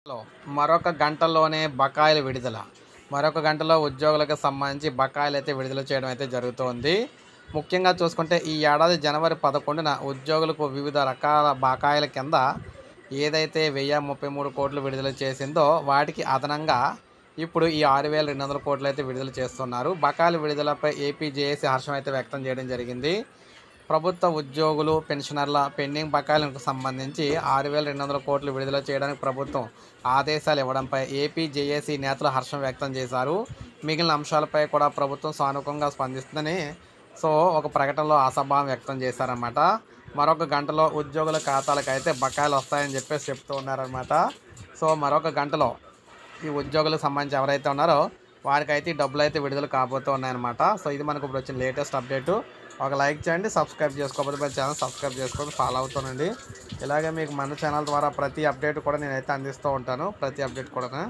లో మరొక గంటలోనే బకాయిల విడుదల. మరొక గంటలో ఉద్యోగులకు సంబంధించి బకాయిలైతే విడుదల చేయడం అయితే జరుగుతోంది. ముఖ్యంగా చూసుకుంటే ఈ ఏడాది జనవరి 11న ఉద్యోగులకు వివిధ రకాల బకాయిల కింద ఏదైతే 1033,00,00,000 విడుదల చేసిందో వాటికి అదనంగా ఇప్పుడు ఈ 6,200,00,00,000 అయితే విడుదల చేస్తున్నారు. బకాయిల విడుదలపై ఏపీ జేఏసీ హర్షం అయితే వ్యక్తం చేయడం జరిగింది. ప్రభుత్వ ఉద్యోగులు, పెన్షనర్ల పెండింగ్ బకాయిలకు సంబంధించి 6,200,00,00,000 విడుదల చేయడానికి ప్రభుత్వం ఆదేశాలు ఇవ్వడంపై ఏపీ జేఏసీ నేతలు హర్షం వ్యక్తం చేశారు. మిగిలిన అంశాలపై కూడా ప్రభుత్వం సానుకూలంగా స్పందిస్తుందని ఒక ప్రకటనలో ఆశాభావం వ్యక్తం చేశారన్నమాట. మరొక గంటలో ఉద్యోగుల ఖాతాలకు అయితే బకాయిలు వస్తాయని చెప్పేసి చెప్తూ ఉన్నారన్నమాట. మరొక గంటలో ఈ ఉద్యోగులకు సంబంధించి ఎవరైతే ఉన్నారో వారికైతే ఈ డబ్బులు అయితే విడుదల కాబోతూ ఉన్నాయన్నమాట. ఇది మనకు ఇప్పుడు వచ్చిన లేటెస్ట్ అప్డేటు. ఒక లైక్ చేయండి, సబ్స్క్రైబ్ చేసుకోకపోతే మన ఛానల్ సబ్స్క్రైబ్ చేసుకొని ఫాలో అవుతానండి. ఇలాగే మీకు మన ఛానల్ ద్వారా ప్రతి అప్డేట్ కూడా నేనైతే అందిస్తూ ఉంటాను, ప్రతి అప్డేట్ కూడా.